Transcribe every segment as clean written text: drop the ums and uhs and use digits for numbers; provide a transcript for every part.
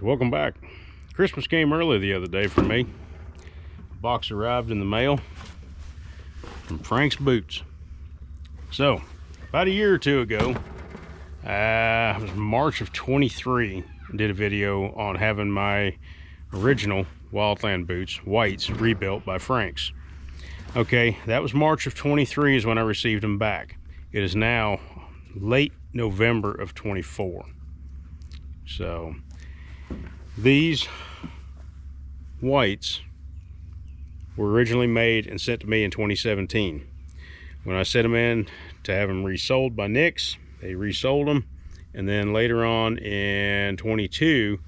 Welcome back. Christmas came early the other day for me. A box arrived in the mail from Frank's Boots. So, about a year or two ago, it was March of 23, I did a video on having my original Wildland boots, whites, rebuilt by Frank's. Okay, that was March of 23 is when I received them back. It is now late November of 24. So, these whites were originally made and sent to me in 2017. When I sent them in to have them resold by Nick's, they resold them. And then later on in 22,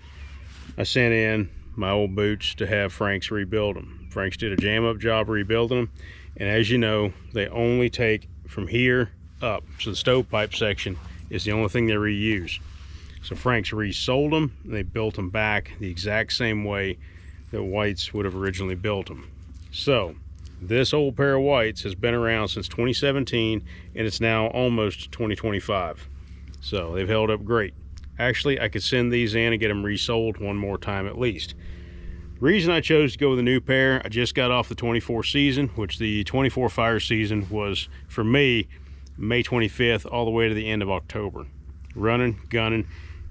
I sent in my old boots to have Frank's rebuild them. Frank's did a jam-up job rebuilding them. And as you know, they only take from here up. So the stovepipe section is the only thing they reuse. So Frank's resold them, and they built them back the exact same way that whites would have originally built them. So this old pair of whites has been around since 2017, and it's now almost 2025. So they've held up great. Actually, I could send these in and get them resold one more time at least. The reason I chose to go with a new pair, I just got off the 24 season, which the 24 fire season was, for me, May 25th all the way to the end of October. Running, gunning.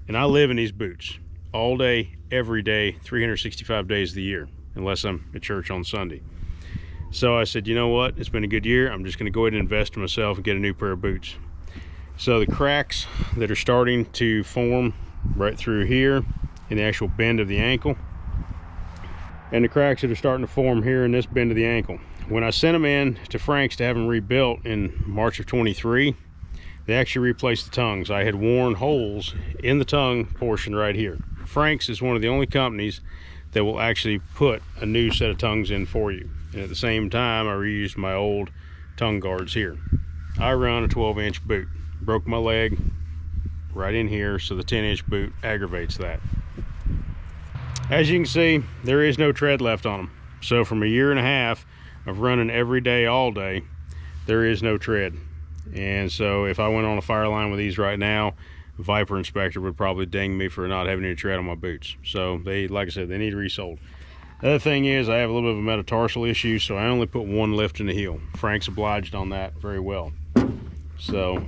And I live in these boots all day, every day, 365 days of the year, unless I'm at church on Sunday. So I said, you know what? It's been a good year. I'm just going to go ahead and invest in myself and get a new pair of boots. So the cracks that are starting to form right through here in the actual bend of the ankle, and the cracks that are starting to form here in this bend of the ankle. When I sent them in to Frank's to have them rebuilt in March of 23, they actually replaced the tongues. I had worn holes in the tongue portion right here. Frank's is one of the only companies that will actually put a new set of tongues in for you. And at the same time, I reused my old tongue guards here. I run a 12-inch boot. Broke my leg right in here, so the 10-inch boot aggravates that. As you can see, there is no tread left on them. So from a year and a half of running every day, all day, there is no tread. And so if I went on a fire line with these right now, Viper inspector would probably ding me for not having any tread on my boots. So they, like I said, they need resold. The other thing is I have a little bit of a metatarsal issue, so I only put one lift in the heel. Frank's obliged on that very well. So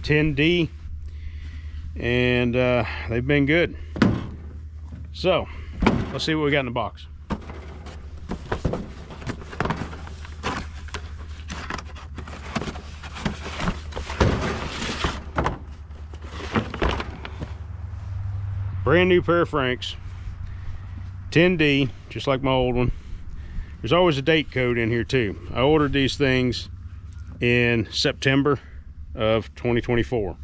10D, and they've been good. So let's see what we got in the box. Brand new pair of Frank's, 10D, just like my old one. There's always a date code in here too. I ordered these things in September of 2024.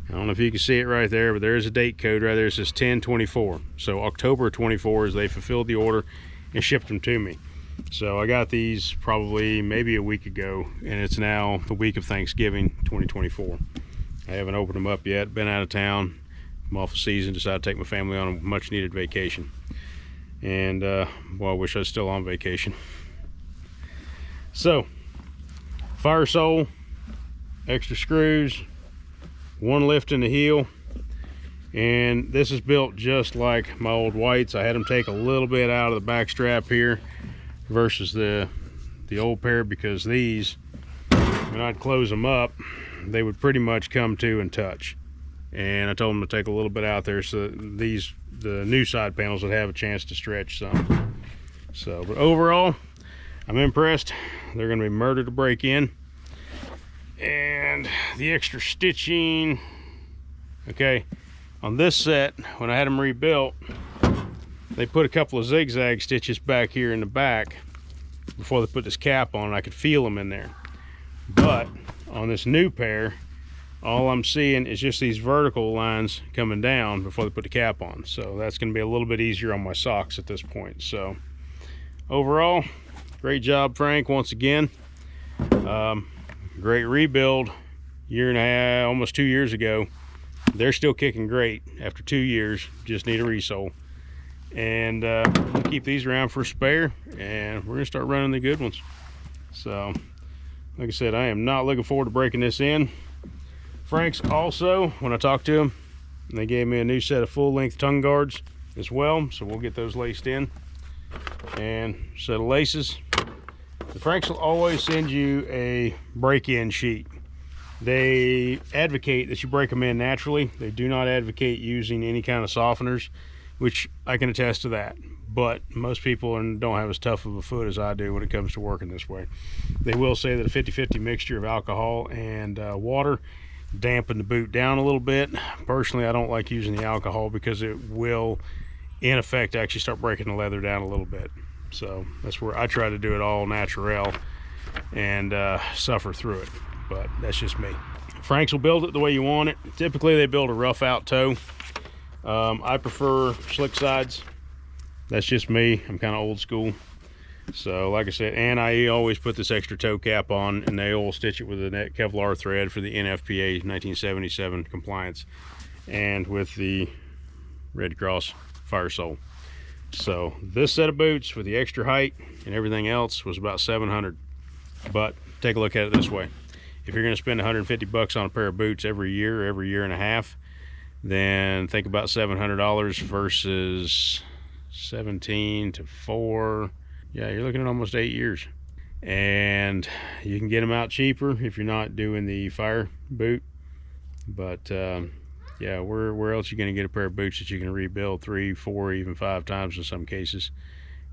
I don't know if you can see it right there, but there's a date code right there. It says 10/24. So October 24 is they fulfilled the order and shipped them to me. So I got these probably maybe a week ago, and it's now the week of Thanksgiving 2024. I haven't opened them up yet. Been out of town. I'm off the season, decided to take my family on a much needed vacation. And well, I wish I was still on vacation. So fire sole, extra screws, one lift in the heel, and this is built just like my old whites. I had them take a little bit out of the back strap here versus the old pair, because these, when I'd close them up, they would pretty much come to and touch. And I told them to take a little bit out there so that the new side panels would have a chance to stretch some. So, but overall, I'm impressed. They're going to be murder to break in. And the extra stitching, okay, on this set, when I had them rebuilt, they put a couple of zigzag stitches back here in the back before they put this cap on, and I could feel them in there. But on this new pair, all I'm seeing is just these vertical lines coming down before they put the cap on. So that's going to be a little bit easier on my socks at this point. So overall, great job, Frank, once again. Great rebuild, year and a half, almost 2 years ago. They're still kicking great after 2 years. Just need a resole. And we'll keep these around for a spare, and we're going to start running the good ones. So like I said, I am not looking forward to breaking this in. Frank's also, when I talked to them, they gave me a new set of full-length tongue guards. as well, so we'll get those laced in. And set of laces. The Franks will always send you a break-in sheet. They advocate that you break them in naturally. They do not advocate using any kind of softeners, which I can attest to that. But most people don't have as tough of a foot as I do when it comes to working this way. They will say that a 50-50 mixture of alcohol and water dampen the boot down a little bit. Personally, I don't like using the alcohol because it will, in effect, actually start breaking the leather down a little bit. So that's where I try to do it all natural and suffer through it, but that's just me. Franks will build it the way you want it. Typically they build a rough out toe. I prefer slick sides. That's just me. I'm kind of old school. So like I said, and I always put this extra toe cap on, and they will stitch it with a Kevlar thread for the NFPA 1977 compliance, and with the Red Cross fire sole. So this set of boots with the extra height and everything else was about $700. But take a look at it this way: if you're going to spend 150 bucks on a pair of boots every year and a half, then think about $700 versus 17 to 4. Yeah, you're looking at almost 8 years. And you can get them out cheaper if you're not doing the fire boot. But yeah, where else are you going to get a pair of boots that you can rebuild 3, 4, even 5 times in some cases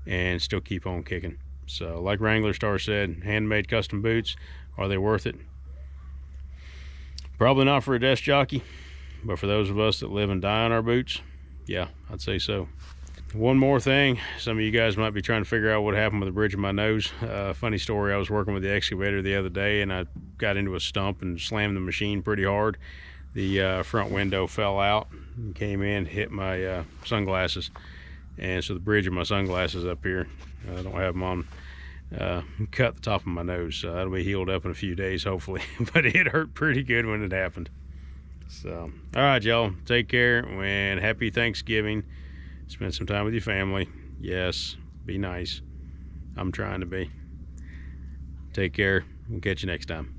and still keep on kicking? So like Wrangler Star said, handmade custom boots, are they worth it? Probably not for a desk jockey, but for those of us that live and die on our boots, yeah, I'd say so. One more thing, some of you guys might be trying to figure out what happened with the bridge of my nose. Funny story, I was working with the excavator the other day and I got into a stump and slammed the machine pretty hard. The front window fell out and came in, hit my sunglasses, and so the bridge of my sunglasses up here, I don't have them on, cut the top of my nose, so that'll be healed up in a few days hopefully. But it hurt pretty good when it happened. So all right, y'all, take care and happy Thanksgiving. Spend some time with your family. Yes, be nice. I'm trying to be. Take care. We'll catch you next time.